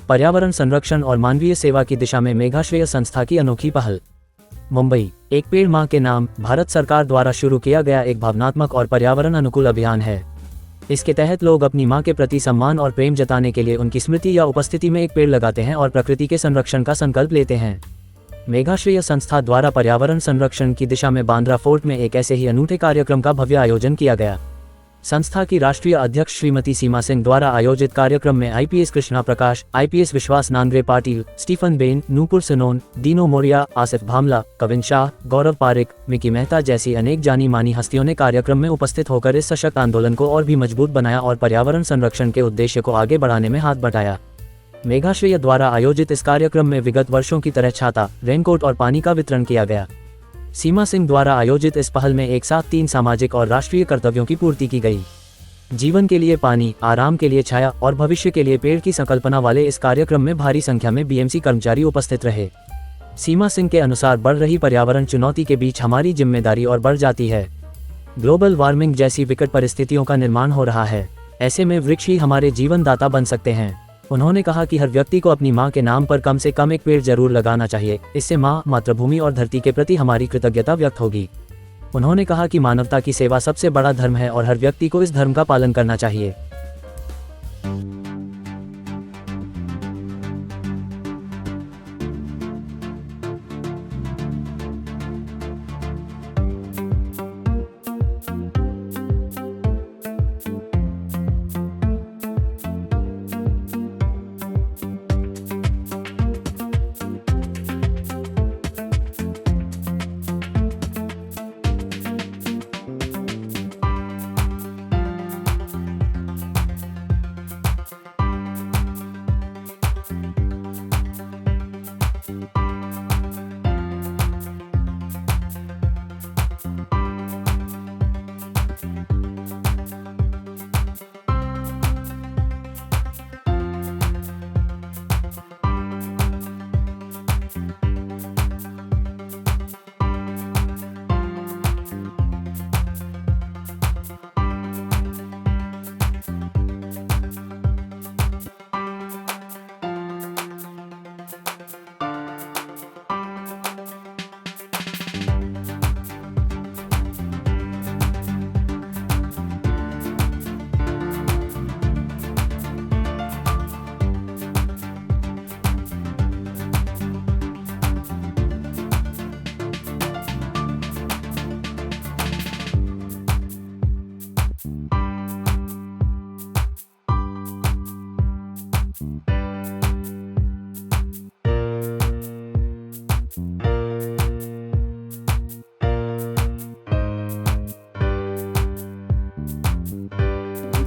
पर्यावरण संरक्षण और मानवीय सेवा की दिशा में मेघाश्रेय संस्था की अनोखी पहल। मुंबई, एक पेड़ मां के नाम भारत सरकार द्वारा शुरू किया गया एक भावनात्मक और पर्यावरण अनुकूल अभियान है। इसके तहत लोग अपनी मां के प्रति सम्मान और प्रेम जताने के लिए उनकी स्मृति या उपस्थिति में एक पेड़ लगाते हैं और प्रकृति के संरक्षण का संकल्प लेते हैं। मेघाश्रेय संस्था द्वारा पर्यावरण संरक्षण की दिशा में बांद्रा फोर्ट में एक ऐसे ही अनूठे कार्यक्रम का भव्य आयोजन किया गया। संस्था की राष्ट्रीय अध्यक्ष श्रीमती सीमा सिंह द्वारा आयोजित कार्यक्रम में आईपीएस कृष्णा प्रकाश, आईपीएस विश्वास नांद्रे पाटिल, स्टीफन बेन, नूपुर सोनोन, दीनो मोरिया, आसिफ भामला, कविन शाह, गौरव पारिक, मिकी मेहता जैसी अनेक जानी मानी हस्तियों ने कार्यक्रम में उपस्थित होकर इस सशक्त आंदोलन को और भी मजबूत बनाया और पर्यावरण संरक्षण के उद्देश्य को आगे बढ़ाने में हाथ बटाया। मेघाश्रेय द्वारा आयोजित इस कार्यक्रम में विगत वर्षों की तरह छाता, रेनकोट और पानी का वितरण किया गया। सीमा सिंह द्वारा आयोजित इस पहल में एक साथ 3 सामाजिक और राष्ट्रीय कर्तव्यों की पूर्ति की गई। जीवन के लिए पानी, आराम के लिए छाया और भविष्य के लिए पेड़ की संकल्पना वाले इस कार्यक्रम में भारी संख्या में बीएमसी कर्मचारी उपस्थित रहे। सीमा सिंह के अनुसार बढ़ रही पर्यावरण चुनौती के बीच हमारी जिम्मेदारी और बढ़ जाती है। ग्लोबल वार्मिंग जैसी विकट परिस्थितियों का निर्माण हो रहा है। ऐसे में वृक्ष ही हमारे जीवन दाता बन सकते हैं। उन्होंने कहा कि हर व्यक्ति को अपनी मां के नाम पर कम से कम एक पेड़ जरूर लगाना चाहिए। इससे मां, मातृभूमि और धरती के प्रति हमारी कृतज्ञता व्यक्त होगी। उन्होंने कहा कि मानवता की सेवा सबसे बड़ा धर्म है और हर व्यक्ति को इस धर्म का पालन करना चाहिए।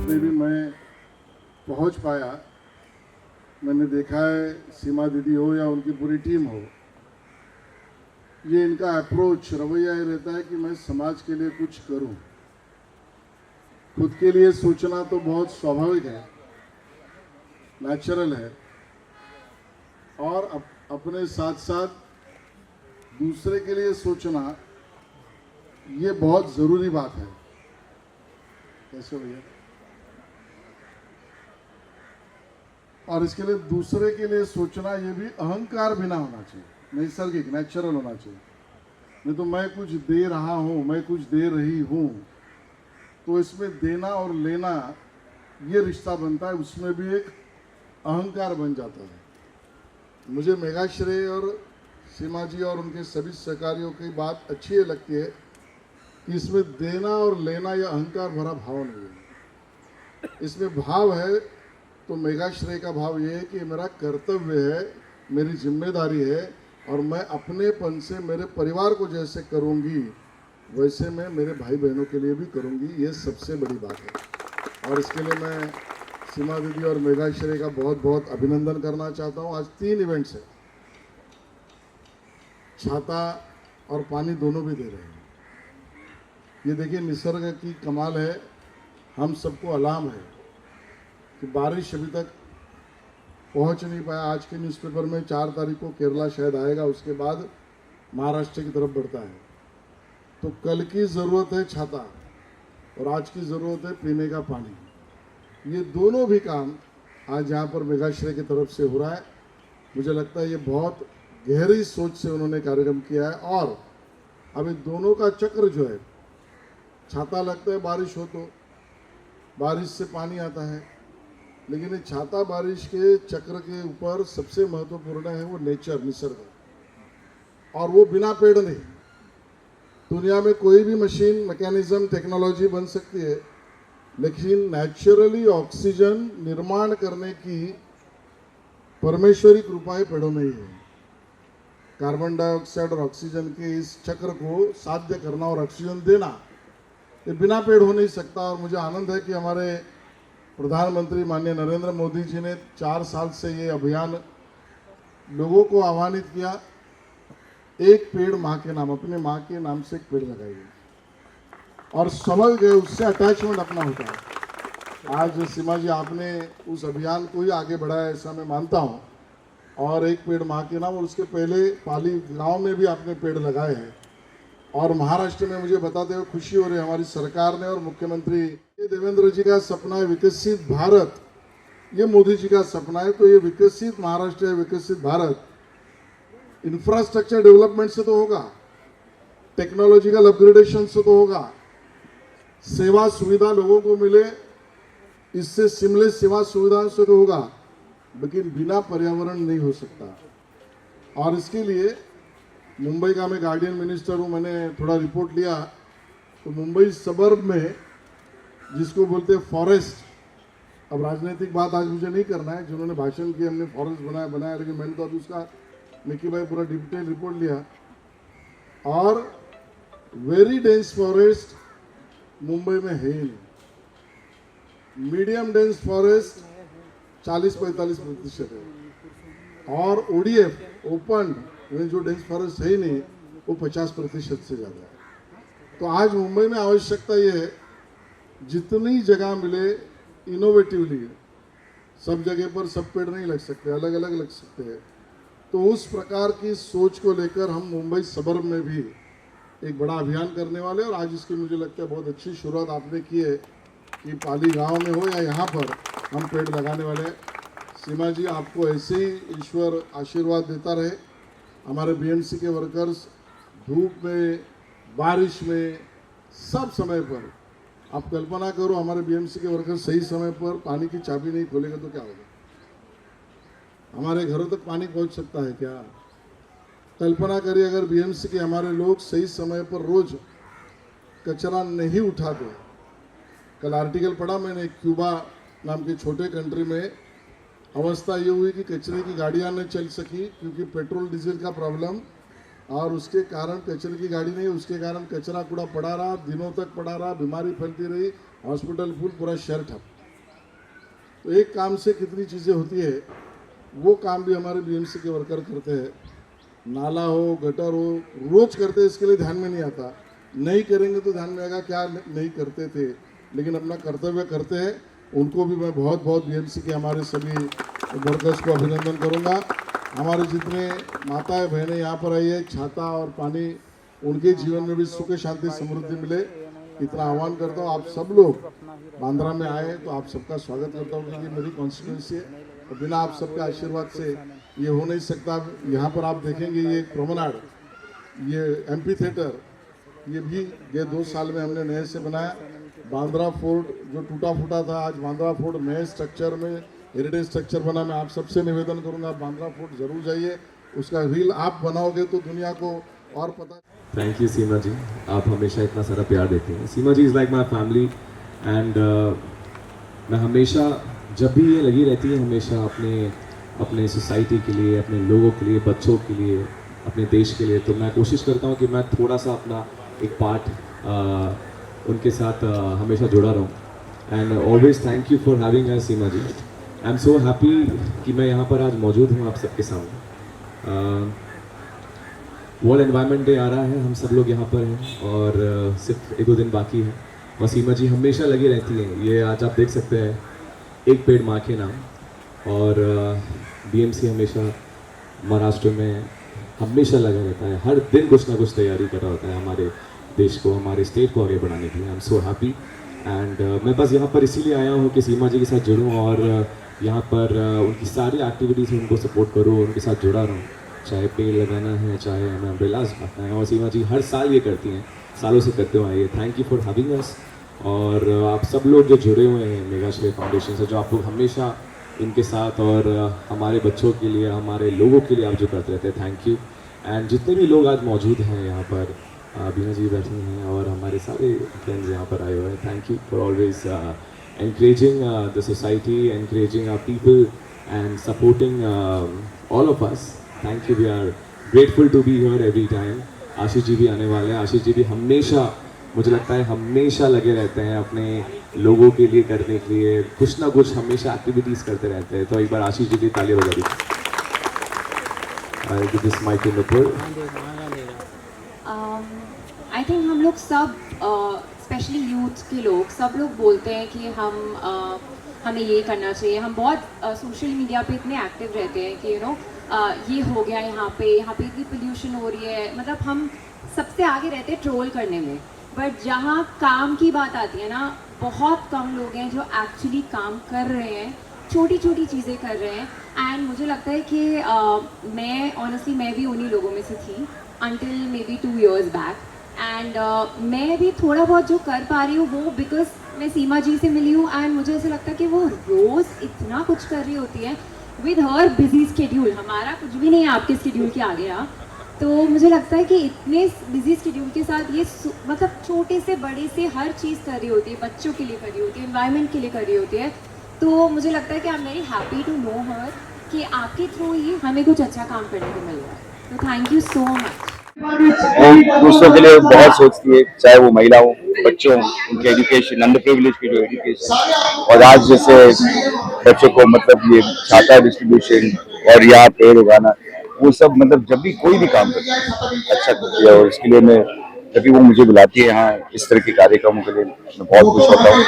भी मैं पहुंच पाया, मैंने देखा है सीमा दीदी हो या उनकी पूरी टीम हो, ये इनका अप्रोच रवैया ये रहता है कि मैं समाज के लिए कुछ करूं। खुद के लिए सोचना तो बहुत स्वाभाविक है, नेचुरल है, और अपने साथ साथ दूसरे के लिए सोचना ये बहुत ज़रूरी बात है। कैसे भैया? और इसके लिए दूसरे के लिए सोचना ये भी अहंकार बिना होना चाहिए, नैसर्गिक, नेचुरल होना चाहिए। नहीं तो मैं कुछ दे रहा हूँ, मैं कुछ दे रही हूँ, तो इसमें देना और लेना ये रिश्ता बनता है, उसमें भी एक अहंकार बन जाता है। मुझे मेघाश्रेय और सीमा जी और उनके सभी सहकारियों की बात अच्छी लगती है कि इसमें देना और लेना या अहंकार भरा भाव नहीं है। इसमें भाव है तो मेघाश्रेय का भाव ये है कि मेरा कर्तव्य है, मेरी जिम्मेदारी है, और मैं अपनेपन से मेरे परिवार को जैसे करूँगी वैसे मैं मेरे भाई बहनों के लिए भी करूँगी। ये सबसे बड़ी बात है, और इसके लिए मैं सीमा दीदी और मेघाश्रेय का बहुत बहुत अभिनंदन करना चाहता हूँ। आज 3 इवेंट्स है, छाता और पानी दोनों भी दे रहे हैं। ये देखिए निसर्ग की कमाल है। हम सबको अलार्म है कि बारिश अभी तक पहुंच नहीं पाया। आज के न्यूज़पेपर में 4 तारीख को केरला शायद आएगा, उसके बाद महाराष्ट्र की तरफ बढ़ता है। तो कल की ज़रूरत है छाता और आज की ज़रूरत है पीने का पानी। ये दोनों भी काम आज यहाँ पर मेघाश्रय की तरफ से हो रहा है। मुझे लगता है ये बहुत गहरी सोच से उन्होंने कार्यक्रम किया है। और अभी दोनों का चक्र जो है, छाता लगता है बारिश हो तो बारिश से पानी आता है, लेकिन ये छाता बारिश के चक्र के ऊपर सबसे महत्वपूर्ण है वो नेचर, निसर्ग, और वो बिना पेड़ नहीं। दुनिया में कोई भी मशीन, मैकेनिज्म, टेक्नोलॉजी बन सकती है, लेकिन नेचुरली ऑक्सीजन निर्माण करने की परमेश्वरी कृपा पेड़ों में ही है। कार्बन डाइऑक्साइड और ऑक्सीजन के इस चक्र को साध्य करना और ऑक्सीजन देना, ये बिना पेड़ हो नहीं सकता। और मुझे आनंद है कि हमारे प्रधानमंत्री माननीय नरेंद्र मोदी जी ने 4 साल से ये अभियान लोगों को आह्वानित किया, एक पेड़ माँ के नाम, अपने माँ के नाम से एक पेड़ लगाइए, और समझ गए उससे अटैचमेंट अपना होता है। आज सीमा जी आपने उस अभियान को ही आगे बढ़ाया, ऐसा मैं मानता हूँ। और एक पेड़ माँ के नाम, और उसके पहले पाली गांव में भी आपने पेड़ लगाए हैं। और महाराष्ट्र में मुझे बताते हुए खुशी हो रही है, हमारी सरकार ने और मुख्यमंत्री, ये देवेंद्र जी का सपना है विकसित भारत, ये मोदी जी का सपना है। तो ये विकसित महाराष्ट्र है, विकसित भारत इंफ्रास्ट्रक्चर डेवलपमेंट से तो होगा, टेक्नोलॉजिकल अपग्रेडेशन से तो होगा, सेवा सुविधा लोगों को मिले, इससे सीमलेस सेवा सुविधाओं से तो होगा, लेकिन बिना पर्यावरण नहीं हो सकता। और इसके लिए मुंबई का मैं गार्डियन मिनिस्टर हूँ, मैंने थोड़ा रिपोर्ट लिया तो मुंबई सबर्ब में जिसको बोलते हैं फॉरेस्ट, अब राजनीतिक बात आज मुझे नहीं करना है, जिन्होंने भाषण किया हमने फॉरेस्ट बनाया, लेकिन मैंने तो अभी उसका मिकी भाई पूरा डिटेल रिपोर्ट लिया। और वेरी डेंस फॉरेस्ट मुंबई में है ही नहीं, मीडियम डेंस फॉरेस्ट 40-45% है, और ODF ओपन में जो डेंस फॉरेस्ट है ही नहीं वो 50% से ज़्यादा है। तो आज मुंबई में आवश्यकता ये है, जितनी जगह मिले इनोवेटिवली, सब जगह पर सब पेड़ नहीं लग सकते, अलग अलग लग सकते हैं। तो उस प्रकार की सोच को लेकर हम मुंबई सबर्ब में भी एक बड़ा अभियान करने वाले हैं। और आज इसकी मुझे लगता है बहुत अच्छी शुरुआत आपने की है कि पाली गांव में हो या यहाँ पर हम पेड़ लगाने वाले हैं। सीमा जी, आपको ऐसे ही ईश्वर आशीर्वाद देता रहे। हमारे BMC के वर्कर्स धूप में, बारिश में, सब समय पर, आप कल्पना करो हमारे BMC के वर्कर्स सही समय पर पानी की चाबी नहीं खोलेंगे तो क्या होगा? हमारे घरों तक पानी पहुंच सकता है क्या? कल्पना करिए अगर BMC के हमारे लोग सही समय पर रोज कचरा नहीं उठाते। कल आर्टिकल पढ़ा मैंने, क्यूबा नाम के छोटे कंट्री में अवस्था ये हुई कि कचरे की गाड़ियां नहीं चल सकी क्योंकि पेट्रोल डीजल का प्रॉब्लम, और उसके कारण कचरे की गाड़ी नहीं, उसके कारण कचरा कूड़ा पड़ा रहा, दिनों तक पड़ा रहा, बीमारी फैलती रही, हॉस्पिटल फुल, पूरा शहर ठप। तो एक काम से कितनी चीज़ें होती है, वो काम भी हमारे BMC के वर्कर करते हैं। नाला हो, गटर हो, रोज करते हैं, इसके लिए ध्यान में नहीं आता। नहीं करेंगे तो ध्यान में आएगा क्या नहीं करते थे, लेकिन अपना कर्तव्य करते हैं। उनको भी मैं बहुत बहुत BMC के हमारे सभी वर्कर्स को अभिनंदन करूंगा। हमारे जितने माताएं बहनें यहाँ पर आई है, छाता और पानी, उनके जीवन में भी सुख शांति समृद्धि मिले, इतना आह्वान करता हूँ। आप सब लोग बांद्रा में आए तो आप सबका स्वागत करता हूँ, क्योंकि मेरी कॉन्स्टिट्यूंसी है और बिना आप सबके आशीर्वाद से ये हो नहीं सकता। यहाँ पर आप देखेंगे ये प्रोमेनाड, ये एम्पी थिएटर, ये भी ये 2 साल में हमने नए से बनाया। बांद्रा फोर्ट जो टूटा फूटा था, आज बांद्रा फोर्ट नए स्ट्रक्चर में हेरिटेज स्ट्रक्चर बना। मैं आप सबसे निवेदन करूंगा बांद्रा फोर्ट जरूर जाइए, उसका रील आप बनाओगे तो दुनिया को और पता। थैंक यू सीमा जी, आप हमेशा इतना सारा प्यार देती हैं। Seema ji is like my family and मैं हमेशा जब भी ये लगी रहती है, हमेशा अपने सोसाइटी के लिए, अपने लोगों के लिए, बच्चों के लिए, अपने देश के लिए। तो मैं कोशिश करता हूँ कि मैं थोड़ा सा अपना एक पार्ट उनके साथ हमेशा जुड़ा रहूँ। And always thank you for having us Seema ji. I am so happy कि मैं यहाँ पर आज मौजूद हूँ आप सबके सामने। वर्ल्ड एनवायरनमेंट डे आ रहा है, हम सब लोग यहाँ पर हैं और सिर्फ 1-2 दिन बाकी है। और सीमा जी हमेशा लगी रहती हैं, ये आज आप देख सकते हैं, एक पेड़ माँ के नाम। और BMC हमेशा महाराष्ट्र में हमेशा लगा रहता है, हर दिन कुछ ना कुछ तैयारी कर रहा होता है हमारे देश को, हमारे स्टेट को आगे बढ़ाने के लिए। आई एम सो हैप्पी एंड मैं बस यहाँ पर इसीलिए आया हूँ कि सीमा जी के साथ जुड़ूँ और यहाँ पर उनकी सारी एक्टिविटीज़ में उनको सपोर्ट करूँ, उनके साथ जुड़ा रहूँ, चाहे पेड़ लगाना है, चाहे हमें अम्ब्रेलाज बांटना है। और सीमा जी हर साल ये करती हैं, सालों से करते हुए आइए। थैंक यू फॉर हैविंग अस। और आप सब लोग जो जुड़े हुए हैं मेघाश्रेय फाउंडेशन से, जो आप लोग हमेशा इनके साथ और हमारे बच्चों के लिए, हमारे लोगों के लिए आप जो करते रहते हैं, थैंक यू। एंड जितने भी लोग आज मौजूद हैं यहाँ पर, बीना जी बैठी हैं और हमारे सारे फ्रेंड्स यहाँ पर आए हुए हैं, thank you for always encouraging the society, encouraging our people and supporting all of us. Thank you. We are grateful to be here every time. Ashish ji भी आने वाले हैं। आशीष जी भी हमेशा, मुझे लगता है हमेशा लगे रहते हैं अपने लोगों के लिए करने के लिए, कुछ ना कुछ हमेशा एक्टिविटीज़ करते रहते हैं। तो एक बार आशीष जी की ताली बजा दीजिए। I'll give this mic in the pole. I think हम लोग सब स्पेशली यूथ के लोग सब लोग बोलते हैं कि हमें ये करना चाहिए। हम बहुत सोशल मीडिया पे इतने एक्टिव रहते हैं कि ये हो गया यहाँ पे इतनी पोल्यूशन हो रही है, मतलब हम सबसे आगे रहते हैं ट्रोल करने में। बट जहाँ काम की बात आती है ना, बहुत कम लोग हैं जो एक्चुअली काम कर रहे हैं, छोटी छोटी चीज़ें कर रहे हैं। एंड मुझे लगता है कि मैं ऑनेस्टली मैं भी उन्हीं लोगों में से थी until maybe 2 years back. And मैं भी थोड़ा बहुत जो कर पा रही हूँ वो बिकॉज मैं सीमा जी से मिली हूँ। एंड मुझे ऐसा लगता है कि वो रोज़ इतना कुछ कर रही होती है विद हर बिजी स्केड्यूल। हमारा कुछ भी नहीं है आपके स्केड्यूल के आगे। तो मुझे लगता है कि इतने बिजी स्केड्यूल के साथ ये मतलब छोटे से बड़े से हर चीज़ कर रही होती है, बच्चों के लिए कर रही होती है, एनवायरनमेंट के लिए कर रही होती है। तो मुझे लगता है कि I am very happy to know her कि आपके थ्रू ही हमें कुछ अच्छा काम करने को मिल रहा है। तो थैंक यू सो मच। वो दूसरों के लिए बहुत सोचती है, चाहे वो महिला हो, बच्चों, उनके एजुकेशन, अंडर प्रिविलेज की जो एजुकेशन। और आज जैसे बच्चों को मतलब ये छाता डिस्ट्रीब्यूशन और यहाँ पेड़ उगाना, वो सब मतलब जब भी कोई भी काम करती है अच्छा करती है। और इसके लिए मैं जब भी वो मुझे बुलाती है यहाँ इस तरह के कार्यक्रमों के लिए, मैं बहुत खुश होता हूँ।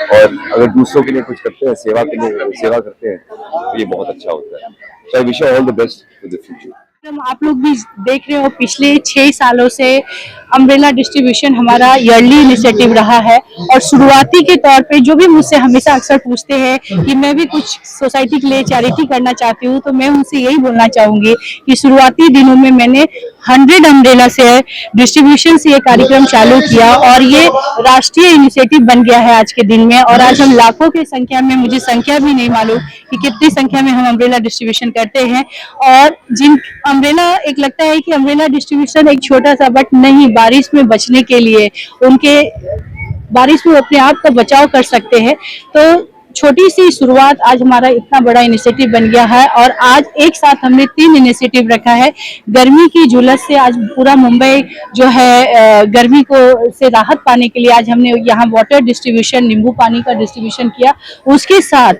और अगर दूसरों के लिए कुछ करते हैं, सेवा के लिए सेवा करते हैं, तो ये बहुत अच्छा होता है। So I wish you all the best for the future. आप लोग भी देख रहे हो पिछले 6 सालों से अम्ब्रेला डिस्ट्रीब्यूशन हमारा ईयरली इनिशिएटिव रहा है। और शुरुआती के तौर पे जो भी मुझसे हमेशा अक्सर पूछते हैं कि मैं भी कुछ सोसाइटी के लिए चैरिटी करना चाहती हूँ, तो मैं उनसे यही बोलना चाहूंगी कि शुरुआती दिनों में मैंने 100 अम्ब्रेला से डिस्ट्रीब्यूशन से ये कार्यक्रम चालू किया और ये राष्ट्रीय इनिशिएटिव बन गया है आज के दिन में। और आज हम लाखों की संख्या में, मुझे संख्या भी नहीं मालूम कि कितनी संख्या में हम अम्ब्रेला डिस्ट्रीब्यूशन करते हैं। और जिन अम्ब्रेला, एक लगता है कि अम्ब्रेला डिस्ट्रीब्यूशन एक छोटा सा, बट नहीं, बारिश में बचने के लिए, उनके बारिश में अपने आप का बचाव कर सकते हैं। तो छोटी सी शुरुआत आज हमारा इतना बड़ा इनिशिएटिव बन गया है। और आज एक साथ हमने 3 इनिशिएटिव रखा है। गर्मी की झुलस से आज पूरा मुंबई जो है गर्मी को से राहत पाने के लिए आज हमने यहाँ वाटर डिस्ट्रीब्यूशन, नींबू पानी का डिस्ट्रीब्यूशन किया। उसके साथ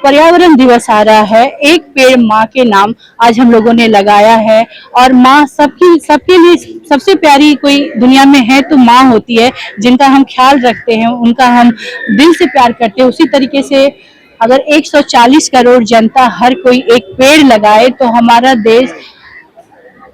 पर्यावरण दिवस आ रहा है, एक पेड़ माँ के नाम आज हम लोगों ने लगाया है। और माँ सबके लिए सबसे प्यारी कोई दुनिया में है तो माँ होती है, जिनका हम ख्याल रखते हैं, उनका हम दिल से प्यार करते हैं। उसी तरीके से अगर 140 करोड़ जनता हर कोई एक पेड़ लगाए तो हमारा देश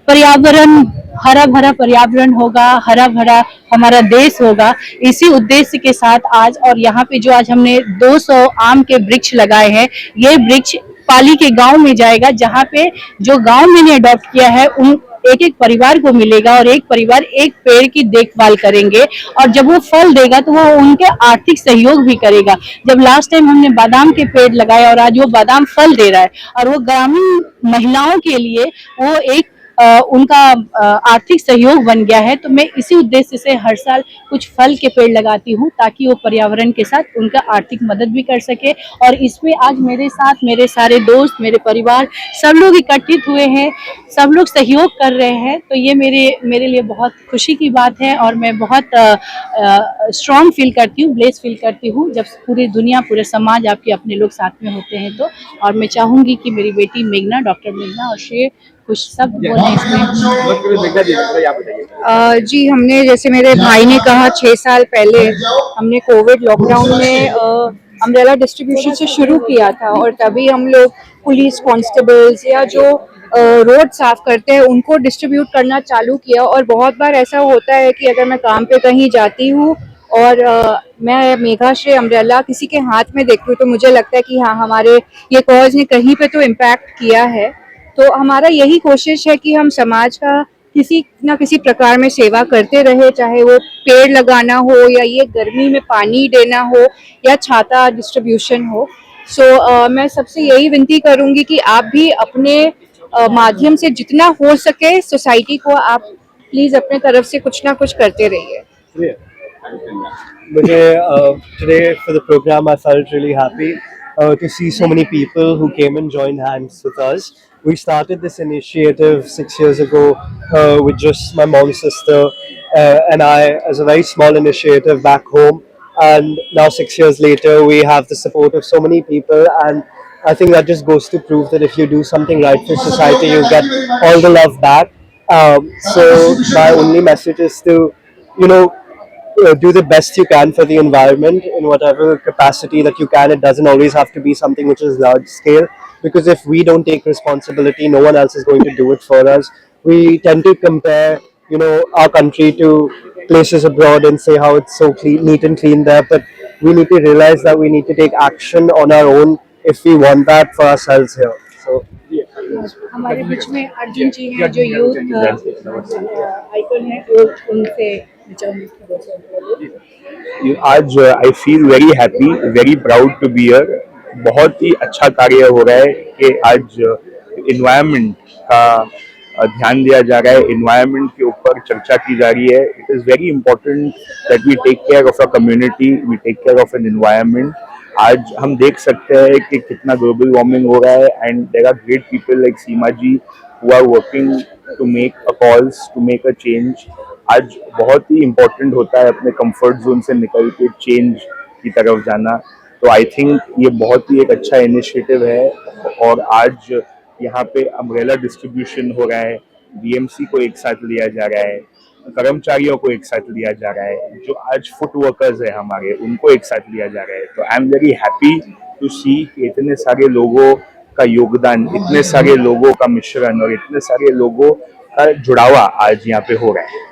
पर्यावरण, हरा भरा पर्यावरण होगा, हरा भरा हमारा देश होगा। इसी उद्देश्य के साथ आज, और यहाँ पे जो आज हमने 200 आम के वृक्ष लगाए हैं, ये वृक्ष पाली के गांव में जाएगा, जहाँ पे जो गांव मैंने अडॉप्ट किया है उन एक परिवार को मिलेगा और एक परिवार एक पेड़ की देखभाल करेंगे। और जब वो फल देगा तो वो उनके आर्थिक सहयोग भी करेगा। जब लास्ट टाइम हमने बादाम के पेड़ लगाए और आज वो बादाम फल दे रहा है, और वो ग्रामीण महिलाओं के लिए वो एक उनका आर्थिक सहयोग बन गया है। तो मैं इसी उद्देश्य से हर साल कुछ फल के पेड़ लगाती हूँ, ताकि वो पर्यावरण के साथ उनका आर्थिक मदद भी कर सके। और इसमें आज मेरे साथ मेरे सारे दोस्त, मेरे परिवार, सब लोग एकत्रित हुए हैं, सब लोग सहयोग कर रहे हैं। तो ये मेरे लिए बहुत खुशी की बात है और मैं बहुत स्ट्रॉन्ग फील करती हूँ, ब्लेस फील करती हूँ जब पूरी दुनिया, पूरे समाज, आपके अपने लोग साथ में होते हैं। तो और मैं चाहूँगी कि मेरी बेटी मेघना, डॉक्टर मेघना और श्रेय कुछ सब बोले इसमें। जी, हमने, जैसे मेरे भाई ने कहा, 6 साल पहले हमने कोविड लॉकडाउन में अम्ब्रेला डिस्ट्रीब्यूशन से शुरू किया था। और तभी हम लोग पुलिस कांस्टेबल्स या जो रोड साफ करते हैं उनको डिस्ट्रीब्यूट करना चालू किया। और बहुत बार ऐसा होता है कि अगर मैं काम पे कहीं जाती हूँ और मैं मेघाश्री अम्ब्रेला किसी के हाथ में देखती हूँ तो मुझे लगता है कि हाँ, हमारे ये कॉज ने कहीं पे तो इम्पैक्ट किया है। तो हमारा यही कोशिश है कि हम समाज का किसी न किसी प्रकार में सेवा करते रहे, चाहे वो पेड़ लगाना हो या ये गर्मी में पानी देना हो या छाता डिस्ट्रीब्यूशन हो। सो मैं सबसे यही विनती करूंगी कि आप भी अपने माध्यम से जितना हो सके सोसाइटी को आप प्लीज अपने तरफ से कुछ ना कुछ करते रहिए। Today for the program, I felt really happy to see so many people who came and joined hands with us. We started this initiative 6 years ago with just my mom's sister and I, as a very small initiative back home. And now 6 years later, we have the support of so many people, and I think that just goes to prove that if you do something right for society, you get all the love back. So my only message is to, you know, do the best you can for the environment in whatever capacity that you can. It doesn't always have to be something which is large scale, because if we don't take responsibility, no one else is going to do it for us. We tend to compare, you know, our country to places abroad and say how it's so clean, neat and clean there, but we need to realize that we need to take action on our own if we want that for ourselves here. So हमारे बीच में अर्जुन जी हैं जो youth icon है, उनसे आज I feel very happy, very proud to be here. बहुत ही अच्छा कार्य हो रहा है कि आज इन्वायरमेंट का ध्यान दिया जा रहा है, इन्वायरमेंट के ऊपर चर्चा की जा रही है। It is very important that we take care of a community, we take care of an environment. आज हम देख सकते हैं कि कितना ग्लोबल वार्मिंग हो रहा है, and there are great people like Seema ji who are working to make a calls, to make a change. आज बहुत ही इम्पोर्टेंट होता है अपने कंफर्ट जोन से निकल के चेंज की तरफ जाना। तो आई थिंक ये बहुत ही एक अच्छा इनिशिएटिव है। और आज यहाँ पे अम्ब्रेला डिस्ट्रीब्यूशन हो रहा है, बीएमसी को एक साथ लिया जा रहा है, कर्मचारियों को एक साथ लिया जा रहा है, जो आज फुट वर्कर्स है हमारे, उनको एक साथ लिया जा रहा है। तो I am very happy to see इतने सारे लोगों का योगदान, इतने सारे लोगों का मिश्रण और इतने सारे लोगों का जुड़ावा आज यहाँ पे हो रहा है।